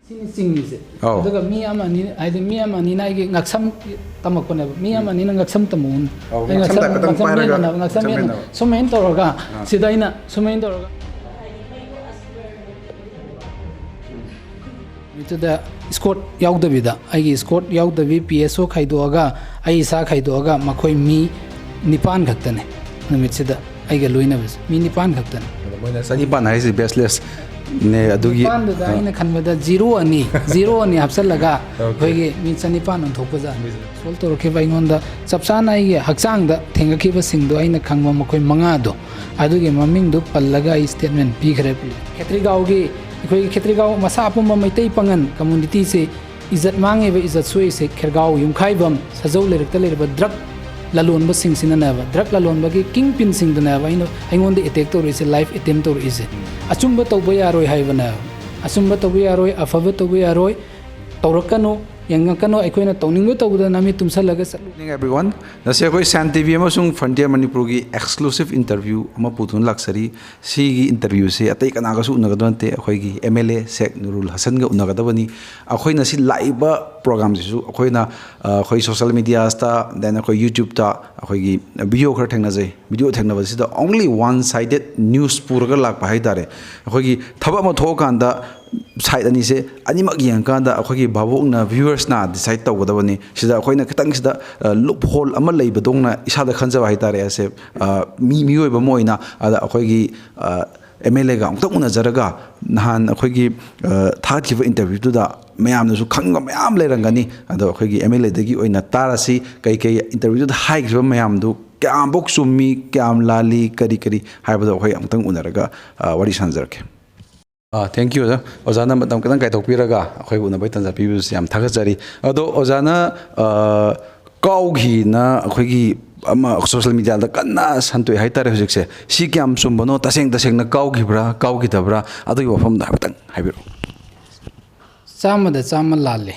Singise. Aduga mi amani aide mi amani na ige ngaksam tamakone mi amani na ngaksam tamun. Ngaksam sumain toroga sidaina sumain toroga. Itu da Scott yaudavida aige Scott yaudavi PSO khaidoga ai sa khaidoga makoi mi nipan khaktane numitsida aige loina bas mi nipan khaktane. Moina sani pan hai baseless ne adugi da ina khanbada 0 ani hapsalaga khoige mi chani pan on thokpaja sol to rokhe bai ngonda chapsana ai hakchang da thengakhiba singdo aina khangma makoi manga do adugi maming do pallaga ai statement pi khare khetrigaw gi khoi khetrigaw masa apumba maitai pangan community se इज्जत मांगे बे इज्जत सोई से खेरगाव युमखाइबम सजौ लेरकता लेरबा drug लालोनबा सिंग सिननाबा drug लालोनबा के king pin सिंग दनाबा इनो आइंगोंदे attack तो Rise life attempt तो रिसे अचुंबा तौबा यारोय हाइबना अचुंबा तौबा यारोय अफबा तौबा यारोय तौरकनो यंगकनो अखोइना तौनिंगो तौबदा नामी तुमसलगा चलु एवरीवन नसे कोई सान टीवी अमसुंग फ्रंटियर मणिपुर की एक्सक्लूसिव इंटरव्यू अमा पुथुन लक्सरी सी की इंटरव्यू से अतै कनागसु उनगदनते अखोइगी एमएलए शेख नुरुल हसन गा उनगदबनी अखोइना सी लाइव प्रोग्राम जिसु अखोइना अखोइ सोशल मीडिया ता देन अखोइ यूट्यूब ता अखोइगी वीडियो खर थेंगनाजै वीडियो थेंगनबसिदा ओनली वन साइडेड न्यूज़ पुरगा लाकपा हाइतारे अखोइगी थबा म थोकांदा साइड अनी से अनिमक यंकांदा अखोइगी बाबुना व्यूअर्स ना डिसाइड तौगदबनी सिदा अखोइना खतंग सिदा लुप होल अमा लेबदोंना इसादा खंजबा हाइतारे असे मियोइबा मोइना अदा अखोइगी एमएलए गा उंतक उनजरगा नहान अखोइगी थाखिबा इंटरव्यू तुदा मयामनसु खंगबा मयाम लेरंगनी अदा अखोइगी एमएलए दगी ओइना तारासी कई कई इंटरव्यू दा हाइग्रिबा मयामदु क्याम बोक सुमी क्याम लाली करी करी हाइबदा अखोइ उंतक उनरगा वरी संजरके थैंक यू ओजाना मतम कदं काइथोकपिरगा अखोइ उनबै तंजा पिबुस याम थागजरी अदो ओजाना काउघिना अखोइगी अमा सोशल मीडिया दा कन्ना संतोय हाइतारे हुजिकसे सी क्याम सुंबनो तसेंग तसेंगना काउघिब्रा काउघिदब्रा अदुई वफम दा हबतंग हाइबिरो चामदा चाम लाले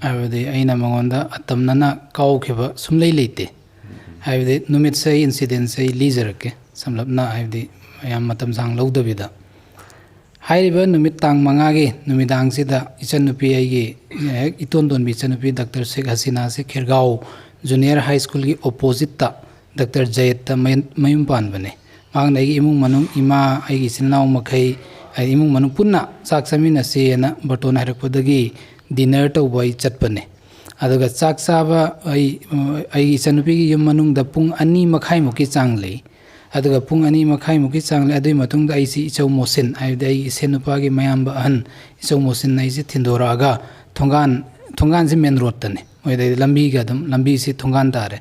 आबदे आइना मंगोंदा अतमनना काउखिबा सुमलै लेते आबदे नुमित से इंसिडेंट से लीजरके समलबना आबदे याम मतम सांग लौदबिदा हाइरिबा नुमित तांग मंगागे नुमिदांग सिदा इचनुपी आइगे इतोंदोनबी इचनुपी डॉक्टर शेख हसीना से खेरगाव जूनियर हाई स्कूल की ऑपोजिट ता डॉक्टर जयत मयुम पानबने मांग इमुंग मनुंग इमा आइगी सिनाव मखै इमुंग मनुंग पुन्ना चाक चामिनसेना बटोन हाइरकपदगी डिनर तौबई चटपने अदुगा चाक चाबा आई इचनुपी की युम मनुंग दा पुंग 2 मखाइ मुकी चांग लई अदुगा पुंग 2 मखाइ मुकी चांग लई अदुई मतुंग दा आइसी इचौ मोसिन आइदे आई इसेनुपा की मयाम अहन इचौ मोसिन नाइसे थिंदोरागा थोंगान से मेन रोड तने ओइदे लंबी का दम लंबी से थोंगान तारे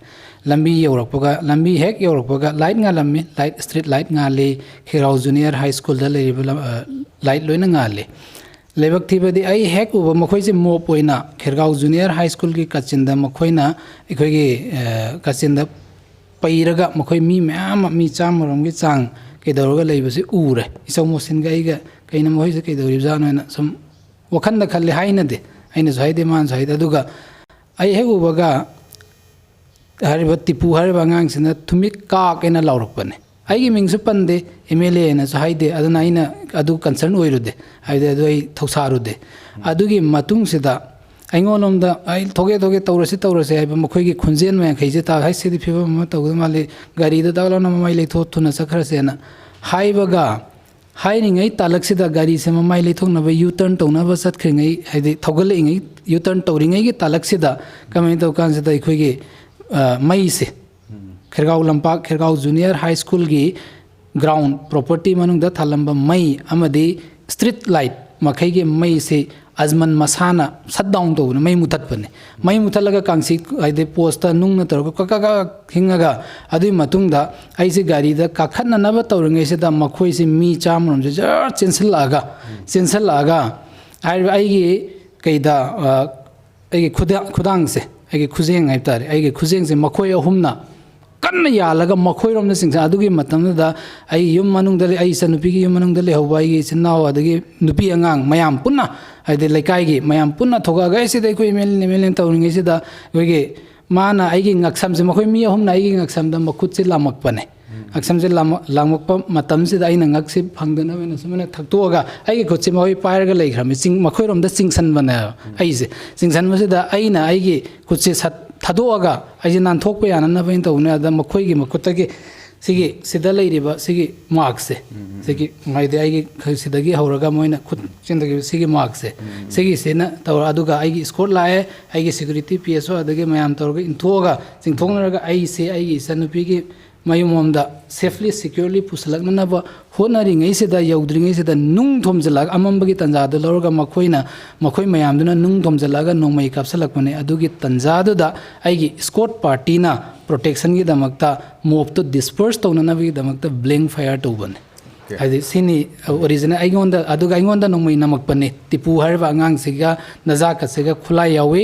लंबी यौरकपगा लंबी हेक यौरकपगा लाइट nga लम्मी लाइट स्ट्रीट लाइट nga ले खेराव जूनियर हाई स्कूल दा लेरिबा लाइट लोइना nga ले लेबक थिबदि आई हेक उब मखोइ से मोप ओइना खेरगाव जूनियर हाई स्कूल की कचिंदा मखोइना इखोइगे कचिंदा पैरगा मखोइ मी म्याम मी चामरम की चांग केदरगा लेबसे उरे इसौ मोसिन गाइगा कइना मखोइ से केदरि जानो सम वखन दा खले हाइना दे आइना जाइदे मान जाइदा दुगा आई हेक उबगा हरिबा तिपु हरिबा ngang सिना थुमि काक एना लाउरकपने आइगी मिंगसु पंदे एमएलए ना जाइदे अदना आइना अदु कंसर्न ओइरुदे आइदे अदु आई थौसारुदे अदुगी मतुंग सिदा आइंगोनोमदा आई थोगे थोगे तौरसे आइबा मखोइगी खुंजेन मै खैजे ता हाइसेदि फिबा म तौग माले गाड़ी दा दागलाना ममाइ लेथो थुना सखरसेना हाइबगा हाइरिङै तालकसिदा गाड़ी से ममाइ लेथोंनबा यू टर्न तौनबा सतखिङै हाइदि थौगलइङै यू टर्न तौरिङैगी तालकसिदा कमै तौकानसिदा इखोइगी मई से खेरगाव लंपाक खेरगाव जूनियर हाई स्कूल की ग्राउंड प्रॉपर्टी मनुंगदा थालंबा मई अमदी स्ट्रीट लाइट मखैगे मई से अजमन मसाना सट डाउन तो मई मुथतपने मई मुथलगा कांसी आइदे पोस्टा नुंग नतरग कका हिंगगा अदुई मतुंगदा आइसे गाड़ी दा काखननबा तौरंगै से दा मखोइ से मी चामरम से जर चेंसलागा आइगे कैदा आइगे खुदांग से आइगे खुजेंग हाइतारे आइगे खुजेंग से मखोइ अहुमना कन्ना यालगा मखोइरोम सिंसा अदुगी मतमदा आई युम मनुंगदले आई सनुपी की युम मनुंगदले हौबाई सिनाव अदगी नुपी अंगांग मयाम पुन्ना आइदे लेकाइगी मयाम पुन्ना थोगागा एसिदे कोइ मेल तौरिङै सिदा कोइगे माना आइगी ngaksamse मखोइ मी अहुमना आइगी ngaksamदा मखुत से लामकपने ꯉꯛꯁꯝꯁꯦ ꯂꯥꯡꯃꯛꯄ ꯃꯇꯝꯁꯤꯗ ꯑꯩꯅ ꯉꯛꯁꯤ ꯐꯪꯗꯅꯕ ꯑꯩꯅ ꯁꯨꯃꯥꯏꯅ ꯊꯛꯇꯣꯛꯑꯒ ꯑꯩꯒꯤ ꯈꯨꯠꯁꯤ ꯃꯈꯣꯏ ꯄꯥꯏꯔꯒ ꯂꯩꯈ꯭ꯔꯕꯅꯤ ꯃꯈꯣꯏꯔꯣꯝꯗ ꯆꯤꯡꯁꯟꯕꯅꯦꯕ ꯑꯩꯁꯦ ꯆꯤꯡꯁꯟꯕꯁꯤꯗ ꯑꯩꯅ ꯑꯩꯒꯤ ꯈꯨꯠꯁꯤ ꯊꯥꯗꯣꯛꯑꯒ ꯑꯩꯁꯦ ꯅꯥꯟꯊꯣꯛꯄ ꯌꯥꯅꯅꯕ ꯑꯩꯅ ꯇꯧꯕꯅꯦ ꯑꯗ ꯃꯈꯣꯏꯒꯤ ꯃꯈꯨꯠꯇꯒꯤ ꯁꯤꯗ ꯂꯩꯔꯤꯕ ꯁꯤꯒꯤ ꯃꯥꯔꯛꯁꯦ ꯁꯤꯒꯤ ꯍꯥꯏꯗꯤ ꯑꯩꯒꯤ ꯁꯤꯗꯒꯤ ꯍꯧꯔꯒ ꯃꯣꯏꯅ ꯈꯨꯠ ꯆꯤꯟꯗꯒꯤ ꯁꯤꯒꯤ ꯃꯥꯔꯛꯁꯦ ꯁꯤꯒꯤꯁꯤꯅ ꯇꯧꯔ ꯑꯗꯨꯒ ꯑꯩꯒꯤ ꯏꯁꯀꯣꯔꯠ ꯂꯥꯛꯑꯦ ꯑꯩꯒꯤ ꯁꯦꯀꯨꯔꯤꯇꯤ PSO ꯑꯗꯒꯤ ꯃꯌꯥꯝ ꯇꯧꯔꯒ ꯏꯟꯊꯣꯛꯑꯒ ꯆꯤꯡꯊꯣꯛꯅꯔꯒ ꯑꯩꯁꯦ ꯑꯩꯒꯤ ꯏꯆꯟꯅꯨꯄꯤꯒꯤ ꯃꯌꯨꯝꯂꯣꯝꯗ ꯁꯦꯐꯂꯤ ꯁꯦꯀ꯭ꯌꯨꯔꯂꯤ ꯄꯨꯁꯤꯜꯂꯛꯅꯅꯕ ꯍꯣꯠꯅꯔꯤꯉꯩꯁꯤꯗ ꯌꯧꯗ꯭ꯔꯤꯉꯩꯁꯤꯗ ꯅꯨꯡ ꯊꯣꯝꯖꯤꯜꯂꯒ ꯑꯃꯝꯕꯒꯤ ꯇꯟꯖꯥꯗꯨ ꯂꯧꯔꯒ ꯃꯈꯣꯏ ꯃꯌꯥꯝꯗꯨꯅ ꯅꯨꯡ ꯊꯣꯝꯖꯤꯜꯂꯒ ꯅꯣꯡꯃꯩ ꯀꯥꯞꯁꯤꯜꯂꯛꯄꯅꯦ ꯑꯗꯨꯒꯤ ꯇꯟꯖꯥꯗꯨꯗ ꯑꯩꯒꯤ ꯏꯁꯀꯣꯔꯠ ꯄꯥꯔꯇꯤꯅ ꯄ꯭ꯔꯣꯇꯦꯛꯁꯟꯒꯤꯗꯃꯛꯇ ꯃꯣꯞꯇꯣ ꯗꯤꯁꯄꯔꯁ ꯇꯧꯅꯅꯕꯒꯤꯗꯃꯛꯇ ꯕ꯭ꯂꯦꯡ ꯐꯥꯌꯔ ꯇꯧꯕꯅꯦ ꯍꯥꯏꯗꯤ ꯁꯤꯅꯤ ꯑꯣꯔꯤꯖꯤꯅꯦꯜ ꯑꯩꯉꯣꯟꯗ ꯅꯣꯡꯃꯩ ꯅꯝꯃꯛꯄꯅꯦ ꯇꯤꯄꯨ ꯍꯥꯏꯔꯤꯕ ꯑꯉꯥꯡꯁꯤꯒ ꯅꯖꯥꯀꯠꯁꯤꯒ ꯈꯨꯠꯂꯥꯏ ꯌꯥꯎꯏ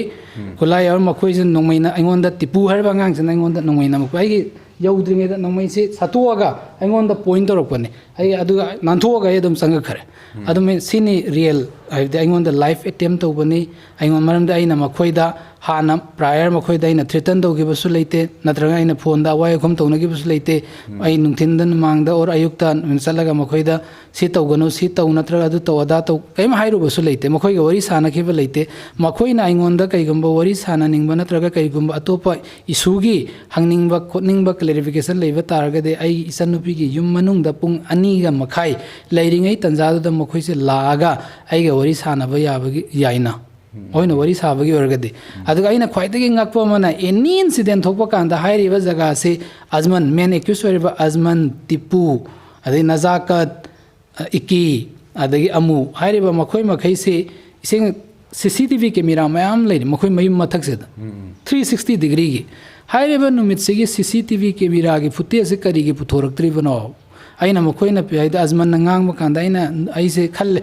ꯈꯨꯠꯂꯥꯏ ꯌꯥꯎꯔ ꯃꯈꯣꯏꯁꯤ ꯅꯣꯡꯃꯩꯅ ꯑꯩꯉꯣꯟꯗ ꯇꯤꯄꯨ ꯍꯥꯏꯔꯤꯕ ꯑꯉꯥꯡꯁꯤꯅ ꯑꯩꯉꯣꯟꯗ ꯅꯣꯡꯃꯩ ꯅꯝꯃꯛꯄ ꯑꯩꯒꯤ ꯌꯧꯗ꯭ꯔꯤꯉꯩꯗ ꯅꯣꯡꯃꯩꯁꯤ ꯁꯠꯇꯣꯛꯑꯒ ꯑꯩꯉꯣꯟꯗ ꯄꯣꯏꯟ ꯇꯧꯔꯛꯄꯅꯦ ꯑꯩ ꯑꯗꯨꯒ ꯅꯥꯟꯊꯣꯛꯑꯒ ꯑꯩ ꯑꯗꯨꯝ ꯆꯪꯉꯛꯈ꯭ꯔꯦ ꯑꯗꯨꯝ ꯁꯤꯅꯤ ꯔꯤꯌꯦꯜ ꯍꯥꯏꯕꯗꯤ ꯑꯩꯉꯣꯟꯗ ꯂꯥꯏꯐ ꯑꯦꯇꯦꯝ ꯇꯧꯕꯅꯤ ꯃꯔꯝꯗꯤ ꯑꯩꯅ ꯃꯈꯣꯏꯗ ꯍꯥꯟꯅ ꯄ꯭ꯔꯥꯌꯔ ꯃꯈꯣꯏꯗ ꯑꯩꯅ ꯊ꯭ꯔꯦꯇꯟ ꯇꯧꯈꯤꯕꯁꯨ ꯂꯩꯇꯦ ꯅꯠꯇ꯭ꯔꯒ ꯑꯩꯅ ꯐꯣꯟꯗ ꯑꯋꯥꯏ ꯑꯈꯨꯝ ꯇꯧꯅꯈꯤꯕꯁꯨ ꯂꯩꯇꯦ ꯑꯩ ꯅꯨꯡꯊꯤꯟꯗ ꯅꯨꯃꯥꯡꯗ ꯑꯣꯔ ꯑꯌꯨꯛꯇ ꯆꯠꯂꯒ ꯃꯈꯣꯏꯗ ꯁꯤ ꯇꯧꯒꯅꯨ ꯁꯤ ꯇꯧ ꯅꯠꯇ꯭ꯔꯒ ꯑꯗꯨ ꯇꯧ ꯑꯗꯥ ꯇꯧ ꯀꯔꯤꯝ ꯍꯥꯏꯔꯨꯕꯁꯨ ꯂꯩꯇꯦ ꯃꯈꯣꯏꯒ ꯋꯥꯔꯤ ꯁꯥꯟꯅꯈꯤꯕ ꯂꯩꯇꯦ ꯃꯈꯣꯏꯅ ꯑꯩꯉꯣꯟꯗ ꯀꯩꯒꯨꯝꯕ ꯋꯥꯔꯤ ꯁꯥꯟꯅꯅꯤꯡꯕ ꯅꯠꯇ꯭ꯔꯒ ꯀꯩꯒꯨꯝꯕ ꯑꯇꯣꯞꯄ ꯏꯁꯨꯒꯤ ꯍꯪꯅꯤꯡꯕ ꯈꯣꯠꯅꯤꯡꯕ ꯀ꯭ꯂꯦꯔꯤꯐꯤꯀꯦꯁꯟ ꯂꯩꯕ ꯇꯥꯔꯒꯗꯤ ꯑꯩꯒꯤ ꯏꯆꯟꯅꯨꯄꯤꯒꯤ ꯌꯨꯝ ꯃꯅꯨꯡꯗ ꯄꯨꯡ 2:30 ꯂꯩꯔꯤꯉꯩ ꯇꯟꯖꯥꯗꯨꯗ ꯃꯈꯣꯏꯁꯦ ꯂꯥꯛꯑꯒ ꯑꯩꯒ ꯋꯥꯔꯤ ꯁꯥꯟꯅꯕ ꯌꯥꯏꯅ ꯃꯣꯏꯅ ꯋꯥꯔꯤ ꯁꯥꯕꯒꯤ ꯑꯣꯏꯔꯒꯗꯤ ꯑꯗꯨꯒ ꯑꯩꯅ ꯈ꯭ꯋꯥꯏꯗꯒꯤ ꯉꯛꯄ ꯑꯃꯅ ꯑꯦꯅꯤ ꯏꯟꯁꯤꯗꯦꯟ ꯊꯣꯛꯄ ꯀꯥꯟꯗ ꯍꯥꯏꯔꯤꯕ ꯖꯒꯥꯁꯤ ꯑꯖꯃꯟ ꯃꯦꯟ ꯑꯦꯀ꯭ꯌꯨꯁ ꯑꯣꯏꯔꯤꯕ ꯑꯖꯃꯟ ꯇꯤꯄꯨ ꯑꯗꯩ ꯅꯖꯥꯀꯠ ꯏꯀꯤ ꯑꯗꯒꯤ ꯑꯃꯨ ꯍꯥꯏꯔꯤꯕ ꯃꯈꯣꯏ ꯃꯈꯩꯁꯤ ꯏꯁꯤꯡ CCTV ꯀꯦꯃꯦꯔꯥ ꯃꯌꯥꯝ ꯂꯩꯔꯤ ꯃꯈꯣꯏ ꯃꯌꯨꯝ ꯃꯊꯛꯁꯤꯗ 360 ꯗꯤꯒ꯭ꯔꯤꯒꯤ ꯍꯥꯏꯔꯤꯕ ꯅꯨꯃꯤꯠꯁꯤꯒꯤ CCTV ꯀꯦꯃꯦꯔꯥꯒꯤ ꯐꯨꯇꯦꯖꯁꯤ ꯀꯔꯤꯒꯤ ꯄꯨꯊꯣꯔꯛꯇ꯭ꯔꯤꯕꯅꯣ ꯑꯩꯅ ꯃꯈꯣꯏꯅ ꯍꯥꯏꯗꯤ ꯑꯖꯃꯟꯅ ꯉꯥꯡꯕ ꯀꯥꯟꯗ ꯑꯩꯁꯦ ꯈꯜꯂꯦ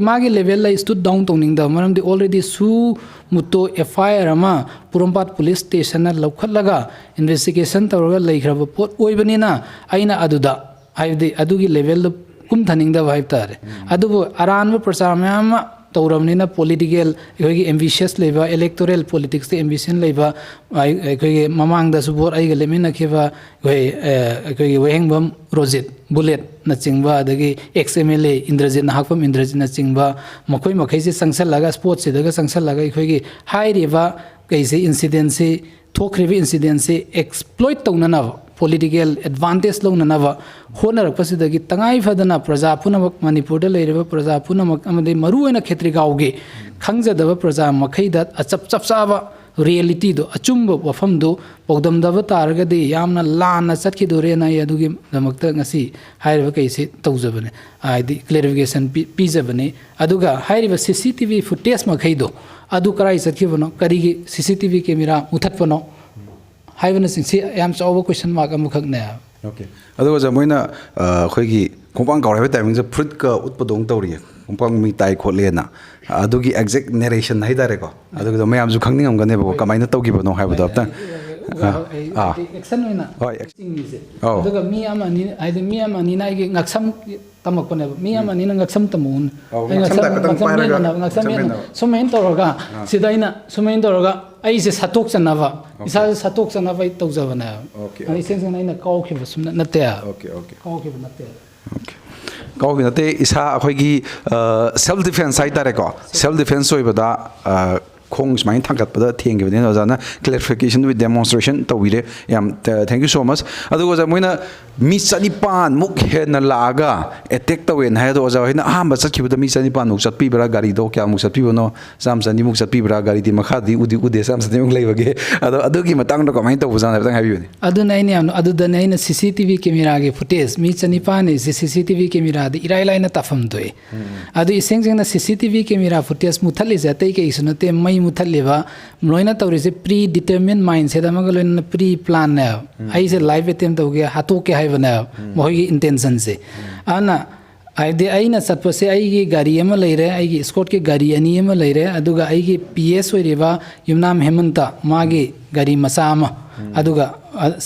ꯃꯥꯒꯤ ꯂꯦꯚꯦꯜꯗ ꯁ꯭ꯇꯨꯠ ꯗꯥꯎꯟ ꯇꯧꯅꯤꯡꯗꯕ ꯃꯔꯝꯗꯤ ꯑꯣꯜꯔꯦꯗꯤ ꯃꯨꯠꯇꯣ FIR ꯑꯃ ꯄꯣꯔꯣꯝꯄꯥꯠ ꯄꯨꯂꯤꯁ ꯁ꯭ꯇꯦꯁꯟꯅ ꯂꯧꯈꯠꯂꯒ ꯏꯟꯚꯦꯁꯇꯤꯒꯦꯁꯟ ꯇꯧꯔꯒ ꯂꯩꯈ꯭ꯔꯕ ꯄꯣꯠ ꯑꯣꯏꯕꯅꯤꯅ ꯑꯩꯅ ꯑꯗꯨꯗ ꯍꯥꯏꯕꯗꯤ ꯑꯗꯨꯒꯤ ꯂꯦꯚꯦꯜꯗ ꯀꯨꯝꯊꯅꯤꯡꯗꯕ ꯍꯥꯏꯕ ꯇꯥꯔꯦ ꯑꯗꯨꯕꯨ ꯑꯔꯥꯟꯕ ꯄ꯭ꯔꯆꯥꯔ ꯃꯌꯥꯝ ꯑꯃ ꯇꯧꯔꯕꯅꯤꯅ ꯄꯣꯂꯤꯇꯤꯀꯦꯜ ꯑꯩꯈꯣꯏꯒꯤ ꯑꯦꯝꯕꯤꯁꯤꯌꯁ ꯂꯩꯕ ꯏꯂꯦꯛꯇꯣꯔꯦꯜ ꯄꯣꯂꯤꯇꯤꯛꯁꯇ ꯑꯦꯝꯕꯤꯁꯟ ꯂꯩꯕ ꯑꯩꯈꯣꯏꯒꯤ ꯃꯃꯥꯡꯗꯁꯨ ꯚꯣꯠ ꯑꯩꯒ ꯂꯦꯞꯃꯤꯟꯅꯈꯤꯕ ꯑꯩꯈꯣꯏꯒꯤ ꯋꯥꯍꯦꯡꯕꯝ ꯔꯣꯖꯤꯠ ꯕꯨꯂꯦꯠꯅꯆꯤꯡꯕ ꯑꯗꯒꯤ MLA ꯏꯟꯗ꯭ꯔꯖꯤꯠ ꯍꯥꯛꯄꯝ ꯏꯟꯗ꯭ꯔꯖꯤꯠꯅꯆꯤꯡꯕ ꯃꯈꯣꯏ ꯃꯈꯩꯁꯤ ꯆꯪꯁꯜꯂꯒ ꯁ꯭ꯄꯣꯠꯁꯤꯗꯒ ꯆꯪꯁꯜꯂꯒ ꯑꯩꯈꯣꯏꯒꯤ ꯍꯥꯏꯔꯤꯕ ꯏꯟꯁꯤꯗꯦꯟꯁꯤ ꯊꯣꯛꯈ꯭ꯔꯤꯕ ꯏꯟꯁꯤꯗꯦꯟꯁꯤ ꯑꯦꯛꯁꯄ꯭ꯂꯣꯏꯠ ꯇꯧꯅꯅꯕ ꯄꯣꯂꯤꯇꯤꯀꯦꯜ ꯑꯦꯗꯚꯥꯟꯇꯦꯖ ꯂꯧꯅꯅꯕ ꯍꯣꯠꯅꯔꯛꯄꯁꯤꯗꯒꯤ ꯇꯉꯥꯏ ꯐꯗꯅ प्रजा पुनमक मणिपुर लेरिबा प्रजा पुनमक अमदे मरुओइना खेत्रिगावगे खंगजदबा प्रजा मखैदा अचप चपचाबा रियलिटी दो अचुंब वफम दो पौदमदब तारगदे यामना लाना चटकिदोरेना यदुगी दमक्ता ngasi हाइरबा कैसे तौजबने आइदि क्लेरिफिकेशन पीजबने अदुगा हाइरबा CCTV फुटेज मखैदो अदु कराई चटकिबनो करिगी CCTV कैमरा मुथतपनो हाइबना सिंसी याम चावबा क्वेश्चन मार्क अमुखकने ओके अदुगा मोइना अखोइगी कोंपांग गावराइबा टाइमिंग से फ्रुट का उत्पदोंग तौरिए कोंपांग मी ताइ खोलेना अदुगी एक्जेक्ट नरेशन हाइदारेको अदुगा मयामजु खंगनिंगमगनेबो कमाइना तौगिबनो हाइबदो अप्ता एक्शन होइना चिंगनिसे अदुगा मी अमानी आइदि मी अमानी नाइगे ngaksam tamakpane mi amani na ngaksam tamun ngaksam sumain toroga sidaina sumain toroga ai se satok chanava isa satok chanava tawjabana okay ai sen sen aina kaw khiba sumna natte okay okay kaw khiba natte okay kaw khiba natte isa akhoi self defense sai tare ko self defense soibada khong smain thangkat pada thengi bane ojana clarification with demonstration tawire yam thank you so much adugo ja moina mi chanipan muk hena laga attack tawen ha do ja hoina ahamba chakhibuda mi chanipan muk chatpi bra gari do kya muk chatpi bono sam chani muk chatpi bra gari di makha di udi ude sam chani muk leibage adugi matang do kamai tawu jana batang habi bane adu nai ne adu da nai na CCTV camera ge footage mi chanipan is CCTV camera di irai laina tafam doe adu iseng jeng na CCTV camera footage muthali jatai ke isunate mai मुथलेबा लोइना तौरिसे pre determine mindset अमगा लोइना pre plan ने आई से live attempt तौगे हातो के हाइबना मोहिगी intention से आना आइदे आइना सतपसे आइगी गाड़ी अमा लैरे आइगी स्कॉट के गाड़ी अनि अमा लैरे अदुगा आइगी PS ओइरेबा युमनाम हेमंता मागी गाड़ी मसा अमा अदुगा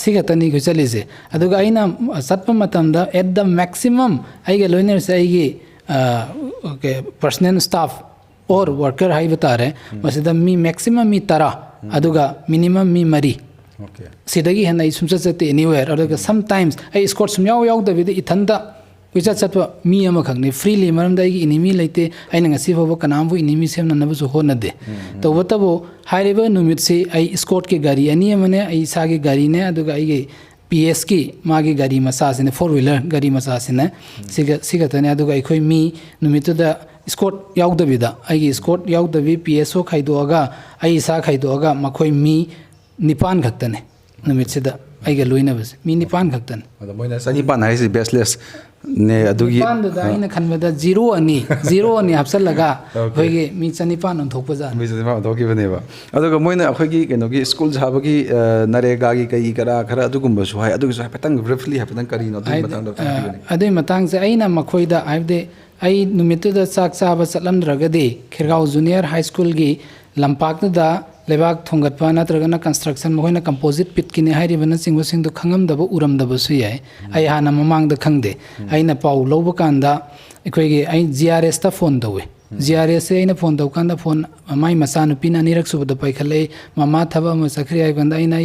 सिगतनी को चलेसे अदुगा आइना सतप मतमदा एट द मैक्सिमम आइगे लोइनर से आइगी ओके पर्सनल स्टाफ और वर्कर हाई बता रहे मसीदा मी मैक्सिमम मी 10 अदुगा मिनिमम मी 3 ओके सिदगी हेन आई सुमचत चते एनीवेयर अदुगा समटाइम्स आई स्कोर सुम याव याव दबिदे इथंदा विचार चतवा मी अमा खगने फ्रीली मरम दाई इनिमी लेते आइना ngasi फबो कनामबो इनिमी सेम ननबो जो होनदे तो वतबो हाइरेबो नुमित से आई स्कोट के गाड़ी अनि मने आई सागे गाड़ी ने अदुगा आई PS की मागे गाड़ी मसा से 4 व्हीलर गाड़ी मसा से ने सिगा तने अदुगा अखोय मी नुमितुदा स्कोट याउदबिदा आई स्कोट याउदबि PSO खाइदोगा आई सा खाइदोगा मखोय मी निपान खक्तने नुमित सेदा आइगा लोइनबस मी निपान खक्तन अदा मोइना सनिपान हाइसे बेसलेस ने अदुगी निपान आइना खनबदा 0 अनि हप्सलगा होइगे मी चनिपान अन्थोकपजा मी सनिपान अन्थोकिबनेबा अदुगा मोइना अखोयगी केनोगी स्कूल जाबगी नरेगागी कई करा खरा अदुगुम्बा सु हाय अदुगी सु हायपतंग ब्रीफली हायपतंग करिनो अदुगी मतंग अदुई मतंग से आइना मखोइदा आइबदे आई नुमितुदा चाक चाबा चलमद्रगदे खिरगाव जूनियर हाई स्कूल की लंपाकदा लेबाक थोंगतपा नत्रगना कंस्ट्रक्शन मखोइना कंपोजिट पिट किने हाइरिबना चिंगबसिंग खंगमदबो उरमदबसु याय आई हाना ममांग द खंगदे आइना पाउ लौब कांदा अखोइगे आई GRS ता फोन तवे GRS से आइना फोन तव कांदा फोन माई मसा नुपिना निरक सुबद पाइखले ममा थबा म सखरि आइ कांदा आइना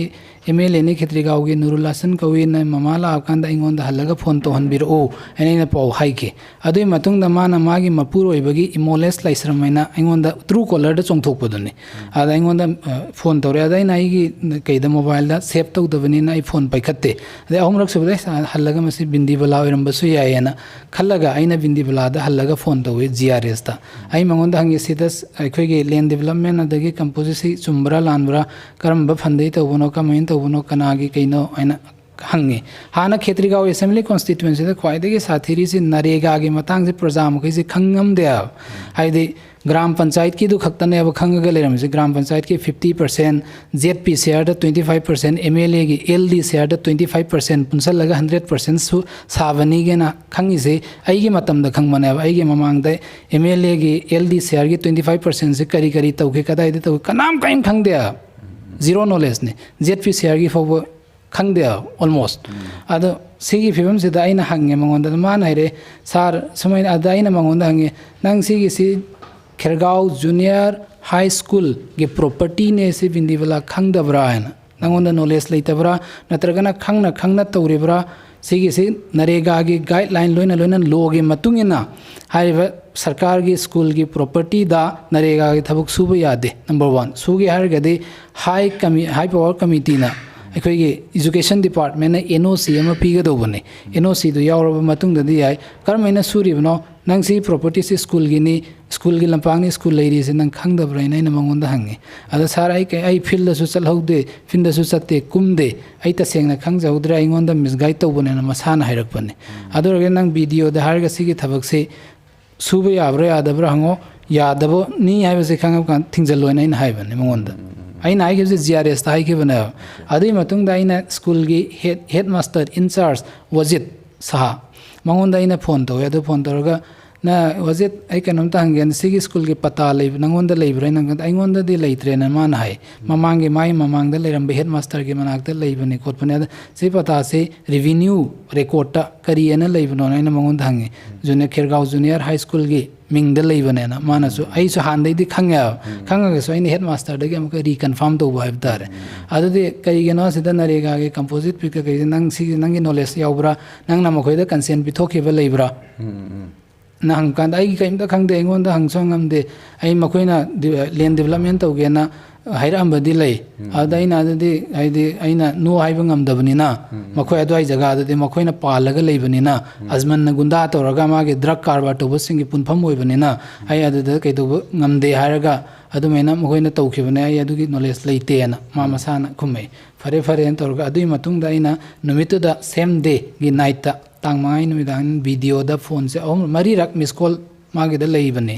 MLA ने खेत्रिगावगे नुरुल हसन कवी न ममा ला कांदा इंगोंदा हल्लगा फोन तो हनबिरो आइना पाउ हाइके अदुई मतुंग द माना मागी मपुर ओइबगी इमोलेस लाइसरमैना इंगोंदा ट्रू कॉलर द चोंगथोकपदुने आदा इंगोंदा फोन तौरे अदा आइगी कईद मोबाइल दा सेव तौदबनिना आई फोन पाइखत्ते अदे अहुमरक सुबदे हल्लगा मसी बिंदी बला ओइरमबसु यायना खल्लगा आइना बिंदी बला दा हल्लगा फोन तौवे GRS ता आई मंगोंदा हंगे सिदस अखोइगे लैंड डेवलपमेंट अदगी कंपोजिसी चुम्बरा लानबरा करमबा फंदे तौबनो कमेंट तौबनो कनागी कइनो आइना हंगे हाना खेत्रिगाव असेंबली कॉन्स्टिट्यूएंसी दा ख्वाइदगी साथीरी से नरेगा के मतंग से प्रजा मखै से खंगम दे हाइदे ग्राम पंचायत की दु खक्तने अब खंगगा लेरमसे ग्राम पंचायत के 50% ZP शेयर दा 25% MLA की LD शेयर दा 25% पुनसल लगा 100% सु सावनी के ना खंगी से आइगे मतम दा खंग मने अब आइगे ममांग दा MLA की LD शेयर की 25% से करी करी तौके कदाई दे तौ कनाम काइन खंग दे जीरो नॉलेज ने ZP शेयर की फो खंग दे ऑलमोस्ट अद सिगी फिल्म से दा आइना हंगे मंगोंदा मान हाइरे सार समय अदा आइना मंगोंदा हंगे नंग सिगी सी खिरगाव जूनियर हाई स्कूल के प्रॉपर्टी ने से बिंदीवला खंगदबरा है नंगोंदा नॉलेज लेतबरा नत्रगना खंगना तौरिबरा सिगी से नरेगा की गाइडलाइन लोइना लो के मतुंगिना हाइबा सरकार की स्कूल की प्रॉपर्टी दा नरेगा की थबक सुब यादे नंबर 1 सुगे हरगदे हाई पावर कमिटी ना अखोइगे एजुकेशन डिपार्टमेंट ने NOC अमा पीगदोबने NOC दो यावरब मतुंगददी याय करमैना सुरिबनो नंग सी प्रॉपर्टी से स्कूल की लंपांग स्कूल लेरी से नंग खंगदब्रैना इन मंगोंदा हंगे अदा सारा आई फील्ड सु चलहौदे फील्ड सु चते कुमदे आई तसेंगना खंगजौद्रा इंगोंदा मिसगाइड तौबने मसाना हाइरकपने अदोरगे नंग वीडियो दा हारगा सिगी थबक से सुबा याब्रा यादब्रा हंगो यादबो नी हाइबसे खंगब कान थिंगजलोइना इन हाइबने मंगोंदा आइना आइगे GRS ता हाइके बना अदुई मतुंगदा आइना स्कूल की head master in charge Wazed Saha मंगोंदा आइना फोन तौवे अदु फोन तौरगा ना वजिद आई कनमता हंगेन सिगी स्कूल के पता लेब नंगोंदा लेब्रे नंगदा आइगोंदा दि लेत्रे न मान हाय ममांगे माई ममांगदा लेरम हेड मास्टर के मनाकता लेबने कोटपने से पता से रेवेन्यू रिकॉर्ड ता करियना लेबनो ना मंगोंदा हंगे जुने खिरगाव जूनियर हाई स्कूल की मिंग द लेबने ना मानसु आई सु हांदै दि खंगसु आई हेड मास्टर दगे अमक रिकन्फर्म तो बाइब तारे अदुदि करिगनो सिदा नरेगा के कंपोजिट पिक के नंग सी नंग नॉलेज यावब्रा नंग नमखोइदा कंसेंट पिथोखेबा लेब्रा नंग कांदा आई कइमता खंगदे इंगोंदा हंगसोंगमदे आई मखोइना लैंड डेवलपमेंट तौगेना हाइरमबदी लै अदाइना अदि आइदि आइना नो हाइबा ngamdabnina मखोय अदवाई जगह अदि मखोइना पालगा लेबनिना अजमन गुंडा तौरगा मागे ड्रग कारबार तौबसिंग पुनफम ओइबनिना आई अदि कैदोब ngamde हारगा अदुमेना मखोइना तौखिबने आई अदुगी नॉलेज लेतेना मा मसाना खुमै फरे फरे तौरगा अदुई मतुंगदा आइना नुमितुदा सेम डे गी नाइट ता तांग मांगाई नुमिदान वीडियो दा फोन से मरी रक मिस कॉल मागेदा लेबने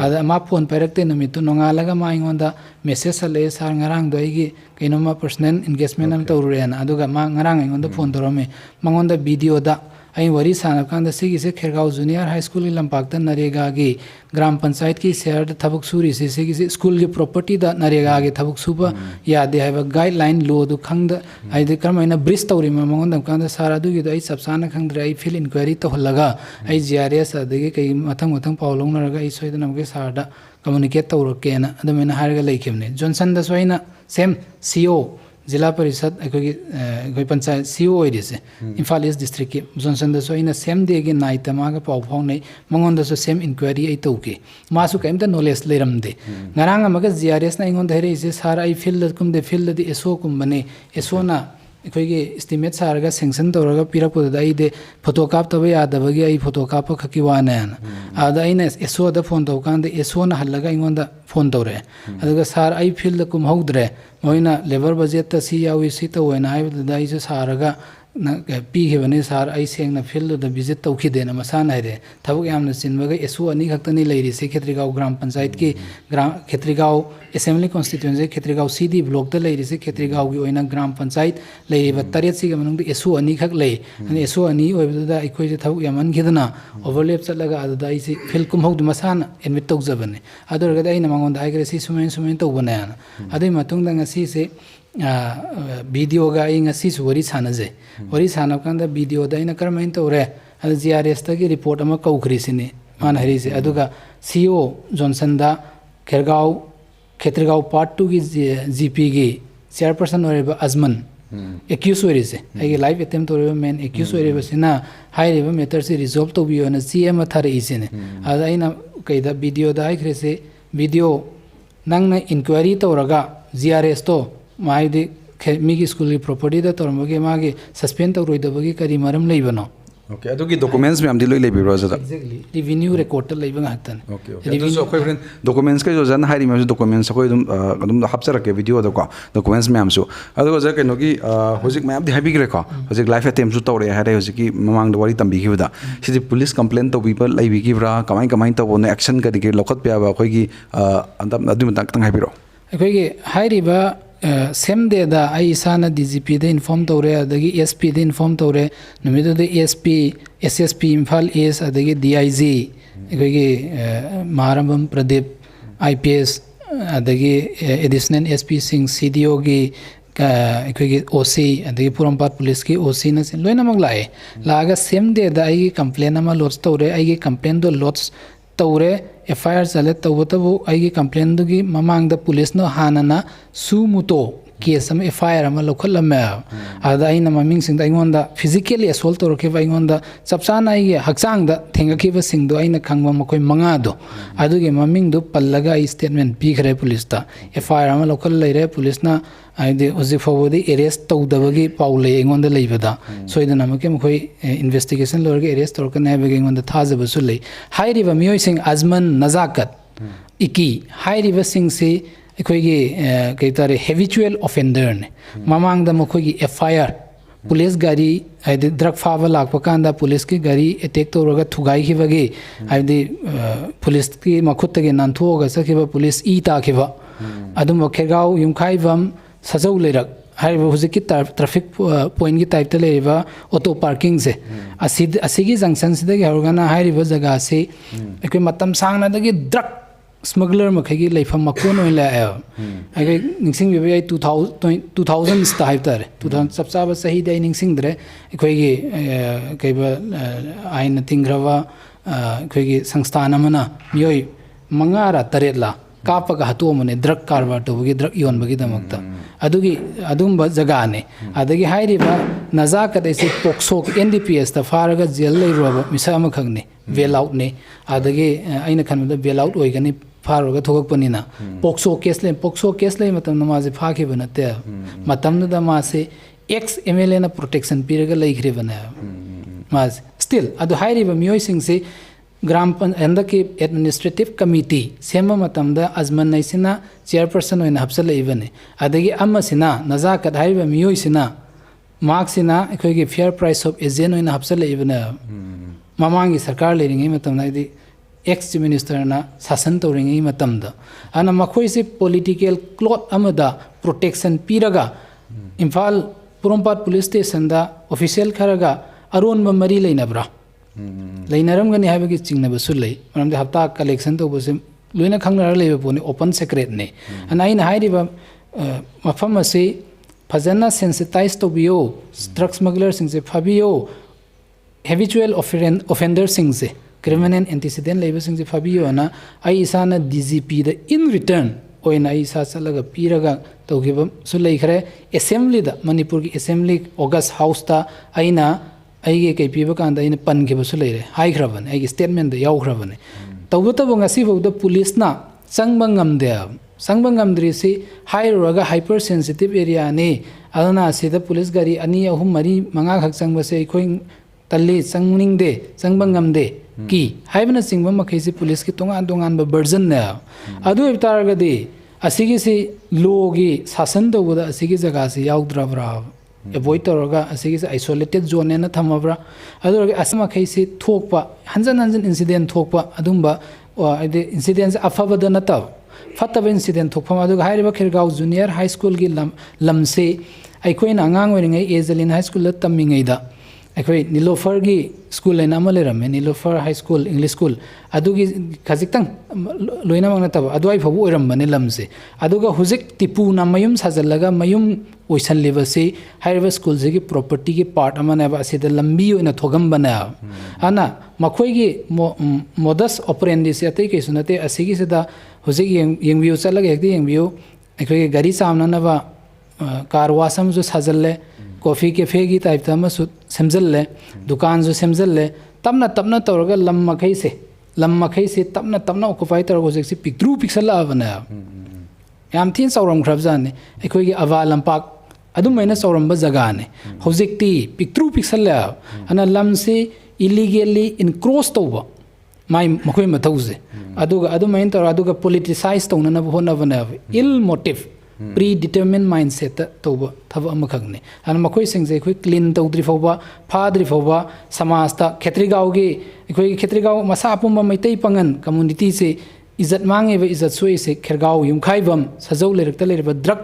आदा मा फोन पाइरक्ते नमितु नोंगालगा मा इंगोंदा मेसेज हले सार ngarang do igi kainoma personal engagement am tawrureana aduga ma ngarang ingonda phone torome mangonda video da ai wari sana kanda sigi se Khergaon junior high school lampak ta narega gi gram panchayat ki share thabuk suri se sigi se school ki property da narega gi thabuk suba yade haiba guideline law du khangda ai de karmaina bridge tawri ma mangonda kanda sara du gi do ai sabsana khangdre ai fill inquiry to holaga ai GRS adegi kai mathang paulong naraga ai soidana ge sarda communicate tawrokena adumena harga leikemne Johnson da soina same CO Zila Parishad अखोई panchayat CO ओइरिसे Imphal East district की जोनसन अना same day की night माग पाउ फाउनै मंगोंदसु सेम इंक्वायरी आई तौके मासु कईमता नॉलेज लेरमदे ngaraanga GRS na ingon dhere ise sar ai field kumde field di eso kumbane eso na अखोई एस्टिमेट सारगा सेंक्शन तौरगा पिरपुदा अईदे फोटो काप तब यादबगी आई फोटो काप खकी वाने अद अना एसओ द फोन तौकान एसओ ना हल्लगा इंगोंदा फोन तौरे अदुगा सार आई फील्ड कुमहौद्रे मोइना लेबर बजेट सी यावी सी तौना हाइबदा अईसे सारगा पीखिबने सार आई सेंगना फील्ड द विजिट तौखिदेना मसाना है थबक यामना चिनबगा एसओ अनी खक्तनी लेरिसे खेत्रीगांव ग्राम पंचायत की gram Khetrigaon assembly constituency Khetrigaon CD block द लेरिसे खेत्रीगांव की ओइना ग्राम पंचायत लेरिबा तरेत सिग मनुंग एसओ अनी खक ले अनि एसओ अनी ओइबदा अखोइसे थबक यामन खिदना ओवरलैप चलगा अददा अईसे फील्ड कुमहौद मसाना एडमिट तौजबने अदरगदा अइना मंगोंदा हाइग्रे सी सुमेन तौबने अदुई मतुंगदा ngasi se वीडियो गा ngasi su wari sanaje wari sanakanda video da ina karmain tore ad GRS ta ki report ama kaukri sini man hari se aduga CEO Johnson da Khetrgaon part 2 ki GP gi chairperson oreba Azman accuse ori se ai live attempt oreba main accuse oreba sina high reba matter se resolve to bi ona CM thare isine ad aina kaida video da ai khrese video nangna inquiry tawraga GRS to माइदे मिगी school की property दा तोरमगे मागे suspend तौरोइदबगी करी मरम लेबनो okay अदुगी documents में हमदी लोई लेबिरो जदा एक्जेक्टली रिवेन्यू रिकॉर्ड तल लेबन हतन ओके ओके रिवेन्यू अखोय फ्रेंड डॉक्यूमेंट्स के जो जन हारी में डॉक्यूमेंट्स अखोय अदुम हापचर के वीडियो दको डॉक्यूमेंट्स में हमसु अदुगो ज केनोगी होजिक मैम दि हाबिग्रे को होजिक लाइफ अटेम्प सु तौरे हारे होजिकी ममांग दवारी तंबिखिबदा सिदि पुलिस कंप्लेंट तो पीपल लाइबिगिब्रा कमाई तबोने एक्शन कदिगे लखत प्याबा अखोयगी अंदम अदुम तंग हाबिरो अखोयगी हाइरिबा सेम डे दा आई इसाना DGP दे इन्फॉर्म तौरे अदगी SP दे इन्फॉर्म तौरे नमिदो दे ASP SSP इम्फाल एस अदगी DIG अखोयगी महारंभम प्रदीप IPS अदगी एडिशनल SP सिंह CDO की अखोयगी OC अदगी पुरमपाट पुलिस की OC न लोइनमक लाए लागा सेम डे दा आई कंप्लेन अमा लॉन्च तौरे आई कंप्लेन दो लॉन्च तौरे FIR चले तब आई कंप्लेन दुगी ममांग द पुलिस नो हानना सुमुतो केस अम FIR अम लौखलमे अदा अइना ममिंग सिंग अइंगोंदा फिजिकली असोल्ट तौरखिबा अइंगोंदा चपचाना आई हक्चांग द थेंगखिबा सिंग दो अइना खंगबा मखोय मंगा दो अदुगे ममिंग दु पल्लगा आई स्टेटमेंट पीखरे पुलिस ता FIR अम लौखल लेरे पुलिस ना आइदे उजी फवदी अरेस्ट तौदबगी पाउले अइंगोंदा लेबदा सोइदना मके मखोय इन्वेस्टिगेशन लोरगे अरेस्ट तौरकने हेबगे अइंगोंदा थाजबसु ले हाइरिबा मियोय सिंग अजमन नजाकत इकी हाइरिबा सिंग से अखोयगी कई तारे हैबिचुअल ऑफेंडर ने ममांग द मखोयगी FIR पुलिस गाड़ी आइदे ड्रग फाबा लाकपा कांदा पुलिस की गाड़ी अटैक तौरगा थुगाई खिबगे आइदे पुलिस की मखुतगे नानथोगा सखिबा पुलिस ई ताखिबा अदुम खेगाव युमखाइबम सजौ लेरक हाइबा हुजिकी ट्रैफिक पॉइंट की टाइप लेरिबा ऑटो पार्किंग से असिगी जंक्शन सिदगी हरगना हाइरिबा जगह से अखोय मतम सांगनादगी ड्रग स्मगलर मखैगी लेफम मकोन ओइन लाए अगे निंगसिंग बिबे 2000 स्टाइप तारे 2000 सबसाब सही दे निंगसिंग दरे अखोयगी कैबा आइन तिंग्रवा अखोयगी संस्थान अमना मियोय मंगारा तरेला कापगा हतो मने ड्रग कारबार तोबगी ड्रग योनबगी दमकता अदुगी अदुंबा जगाने अदगी हाइरिबा नजाकत ऐसे पोक्सो NDPS ता फारगा जेल लेरोबा मिसा अमखंगने वेल आउट ने अदगी आइना खनबदा वेल आउट ओइगनी फारोगा थोगकपनिना पोक्सो केस ले मतम नमाजे फाखिबा नते मतम दा मासे एक्स MLA ना प्रोटेक्शन पीरगा लेखरिबना मास स्टिल अदु हाइरिबा मियोय सिंग से ग्राम पंचायत की एडमिनिस्ट्रेटिव कमिटी सेम मतमदा अजमन नैसिना चेयरपर्सन ओइन हपसलेइबने अदगी अमसिना नजाकत हाइबा मियोयसिना मार्क्सिना अखोयगी फेयर प्राइस ऑफ एजेंट ओइन हपसलेइबने ममांगी सरकार लेरिंगे मतमनाइदि एक्स चीफ मिनिस्टर ना शासन तौरिंगे मतमदा अना मखोयसे पॉलिटिकल क्लॉथ अमदा प्रोटेक्शन पीरगा इम्फाल पुरमपाट पुलिस स्टेशन दा ऑफिशियल खरगा अरोनबा मरी लेनब्रा लेनरमगनी हाइबगी चिंगनबसु लै मरमदे हप्ता कलेक्शन तौबसे लोइना खंगनर लेबे पोने ओपन सेक्रेट ने अना आइना हाइरिबा मफम असे फजना सेंसिटाइज तौबियो ड्रग स्मगलर सिंगसे फाबियो हैबिचुअल ऑफेंडर सिंगसे क्रिमिनल एंटीसीडेंट लेबे सिंगसे फाबियो ना आई इसाना DGP द इन रिटर्न ओइना आई सा चलगा पीरगा तौगिबम सु लेखरे असेंबली दा मणिपुर की असेंबली ऑगस्ट हाउस ता आइना आइगे कई पीबा कांदा आइना पनगिबसु लेरे हाइख्रबन आइगे स्टेटमेंट दा याउख्रबने तौबतब ngasi fawda police na changbang ngamde changbang ngamdrisi hairuraga hyper sensitive area ne adana sida police gari ani ahum mari manga khak changbase ikoi talli changningde changbang ngamde ki haibna singba makhaisi police ki tongan tongan ba version na adu ibtaragadi asigi si logi sasan tawda asigi jaga si yaudra bra avoid tawraga asigi si isolated zone na thamabra adu asma khaisi thokpa hanjan hanjan incident thokpa adumba incidents afabada nataw fataba incident thokpam adu hairiba khirgaw junior high school gi lamse aikoina angang oringai ezelin high school la tamingai da aikoi nilofer gi school ena amale ramme nilofer high school english school adugi khajiktang loina mangna tab adwai phabu oiram bane lamse aduga hujik tipu na mayum sajallaga mayum oisan lebase hairiba school gi property gi part amane ba asida lambi oina thogam bana ana makhoi gi modus operandi se atai ke sunate asigi sida hujik yengbiu chalaga hekti yengbiu aikoi gari samna na ba car wasam jo sajalle coffee cafe की type तम सेमजल दुकान जो सेमजल तबना तबना तौरगा lump मखई से तबना तबना occupy तौर होजेक्सी पिक्ट्रू pixel आबना याम थीन सौरम खरबजाने अखोई अवा लंपाक अदुमैना सौरम जगह ने होजेक्ती पिक्ट्रू पिक्सल अना लम से इलीगली इनक्रोच तौबा माई मखोई मथौजे अदुगा अदुमैन तौर अदुगा पॉलिटिसाइज तौना होनबना इल मोटिव predetermined mindset तौबा थब अमखगने अन मखोई सिंगजे खोई क्लीन तौद्रि फौबा फाद्रि फौबा समाजता खेत्रीगाव गे खोई खेत्रीगाव मसा पुम मैतै पंगन कम्युनिटी से इज्जत मांगे बे इज्जत सोई से खेरगाव युमखाइबम सजौ लेरकता लेरबा ड्रग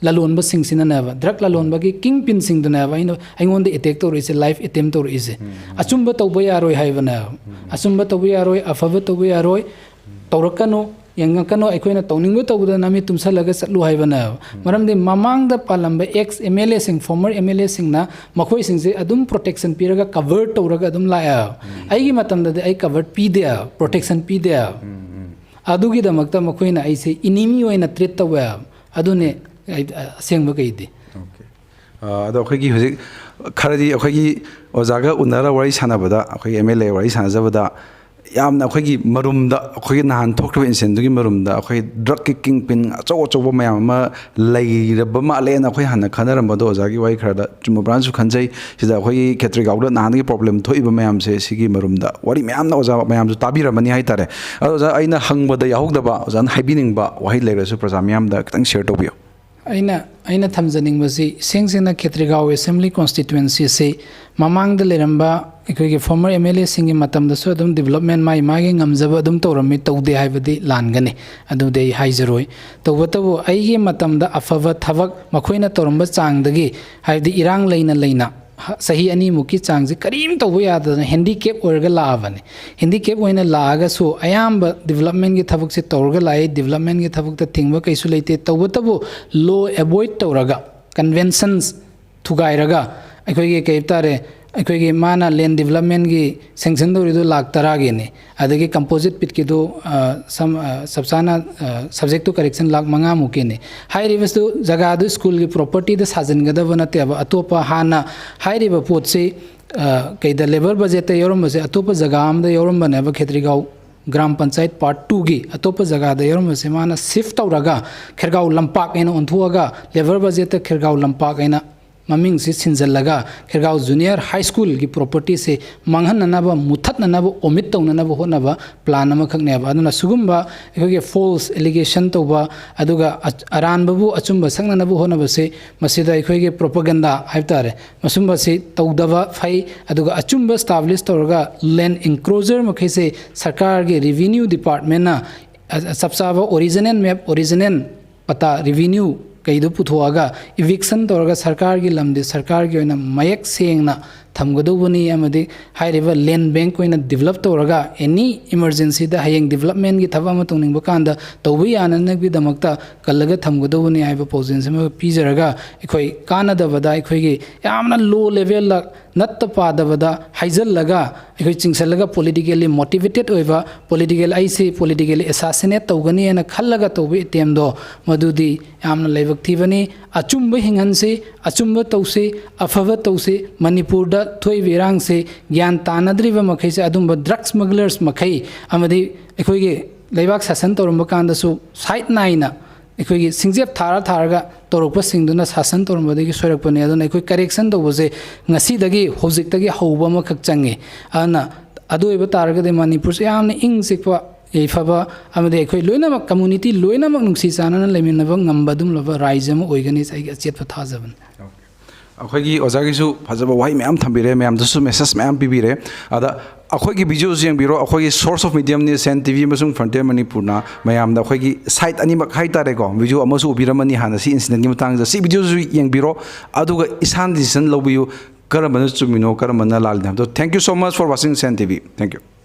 ललोनबा सिंगसिननाबा ड्रग ललोनबा की किंग पिन सिंगदनाबा आइनोंदे अटैक तौरिसे लाइफ अटेम्प्ट तौरिसे अचुंबा तौबा यारोय हाइबना अचुंबा तौबा यारोय अफबा तौबा यारोय तौरकनो यंगकनो अखोइना तौनिंगबो तौबदा नामी तुमसलगा चलु हाइबना मरमदे ममांगदा पालंबा एक्स एमएलए सिंग फॉर्मर एमएलए सिंगना मखोइ सिंगसे अदुम प्रोटेक्शन पीरगा कवर तौरगा अदुम लाया आइगी मतमददे आई कवर पीदे प्रोटेक्शन पीदे अदुगी दमकता मखोइना आइसे इनिमी ओइना ट्रीट तौवा अदुने असेंगबा कइदे ओके अदो अखोइगी हुजिक खरदी अखोइगी ओजागा उनरा वरी सानाबदा अखोइ एमएलए वरी सानाजबदा यामना अखोइगी मरुमदा अखोइगी नाहन थोक्टब इंसिडेंटुगी मरुमदा अखोइ ड्रग की किंग पिन अचौ अचौबा मयाम मा लैरबा मालेन अखोइ हाना खनरमबदो ओजागी वाइ खरदा चुम ब्रांचु खनजै सिदा अखोइगी खेत्रीगावदा नाहनगी प्रॉब्लम थोइबा मयाम से सिगी मरुमदा वरी मयामना ओजा मयामजु ताबिरमनी हाइतारे ओजा आइना हंगबदा याहुगदबा ओजान हाइबिनिंगबा वाहि लेरसु प्रजा मयामदा खतंग शेयर तोबियो अना थमजनिंगबसी सिंगसिंगना खेत्रीगाव असेंबली कॉन्स्टिट्यूएंसी से ममांगदा लेरंबा अखोइगी फॉर्मर एमएलए सिंगी मतमदसु अदुम डेवलपमेंट माई मागी ngamjaba अदुम तौरमी तौदे हाइबदि लानगने अदुदे हाइजरोय तौबतबो आइगी मतमदा अफबा थबक मखोइना तौरंबा चांगदगी हाइबदि इरांग लेना सही अनि मुकी चांगजे करीम तौबो यादना हैंडीकैप ओरगा लाबने हैंडीकैप ओइना लागासु अयाम डेवलपमेंट की थबक से तौरगा लाए डेवलपमेंट की थबक त थिंगबा कैसु लेते तौबतबो लो अवॉइड तौरगा कन्वेंशंस थुगाइरगा अखोइगे कैतारे अखोइगे माना लैंड डेवलपमेंट की सैंक्शन तौरिदो लाख तरागेने अदगी कंपोजिट पिट की दो सबसाना सब्जेक्ट टू करेक्शन लाख मंगा मुकेने हाई रिवर्स जगह दो स्कूल की प्रॉपर्टी द साजनगदब नते अब अतोपा हाना हाई रिवर पोत से कईदा लेबर बजेट योरम से अतोपा जगह आम द योरम बने अब खेत्रीगाव ग्राम पंचायत पार्ट 2 की अतोप जगह द योरम से माना शिफ्ट तौरगा खेरगाव लंपाक एना ओंथुअगा लेबर बजेट खेरगाव लंपाक एना ममिंग से सिंजलगा खेरगाव जूनियर हाई स्कूल की प्रॉपर्टी से मांगहननाब मुथतनाब ओमिट तौननाब होनाब प्लान अमखकनेब अदुना सुगुम्बा एखोगे फॉल्स एलिगेशन तौबा अदुगा अरानबबु अचुम्बा संगनाब होनाब से मसिदा एखोगे प्रोपेगेंडा हाइबतारे मसुम्बा से तौदबा फै अदुगा अचुम्बा एस्टैब्लिश तौरगा लैंड इंक्रोजर मखे से सरकार के रेवेन्यू डिपार्टमेंट ना सबसाबा ओरिजिनल मैप ओरिजिनल पता रेवेन्यू कईदो पुथोगा इविक्शन तौरगा सरकार की लमदे सरकार की मयक सेंगना थमगदौबनी अमदि हाइरिबा लैंड बैंक कोइना डेवलप तौरगा एनी इमरजेंसी दा हयेंग डेवलपमेंट की थबा म तोंनिंग बकांदा तौबी याननगि दमकता कल्लगा थमगदौबनी हाइबा पोजिशन से पीजरगा अखोई कानदबदा अखोइगी यामना लो लेवल ला नत्त पादबदा हाइजलगा अखोई चिंगसलगा पॉलिटिकली मोटिवेटेड ओइबा पॉलिटिकल आइसे पॉलिटिकली एसासिनेट तौगनी एना खल्लगा तौबी टेमदो मदुदी यामना लेवक थीबनी अचुंब हिंगनसे अचुंब तौसे अफब तौसे मणिपुर दा थोई विरांग से ज्ञान तानद्रिबा मखै से अदुंब ड्रग्स स्मगलर्स मखै अमदि अखोइगे लेबाक शासन तौरम कांदसु साइड नाइना अखोइगे सिंजेप थारगा तौरप सिंगदुना शासन तौरमदगी सोरकपने अदुना अखोइ करेक्शन तौबसे ngasiदगी होजिकदगी हौबा मखक चंगे अना अदुइबा तारगदे मणिपुर से यामने इंग सिकपा एफबा अमदे अखोइ लोइनमक कम्युनिटी लोइनमक नुंसी चानना लेमिनबा ngambadum laba raijam oigani saigi achetpa thajaban अखोगी ओजागिसु फजब वाई मैम थम्बिरे मैम दसु मेसेज मैम पिबिरे अदा अखोगी वीडियोस यंबिरो अखोगी सोर्स ऑफ मीडियम ने सेन टीवी मसुंग फ्रंटियर मणिपुरना मैम दा अखोगी साइट अनिमक हाइतारेको वीडियो अमसु उबिरमनी हाना सी इंसिडेंट की मतंग सी वीडियोस यंबिरो अदुगा इसान डिसीजन लौबियो करमना चुमिनो करमना लाल thank you so much for watching Sen TV thank you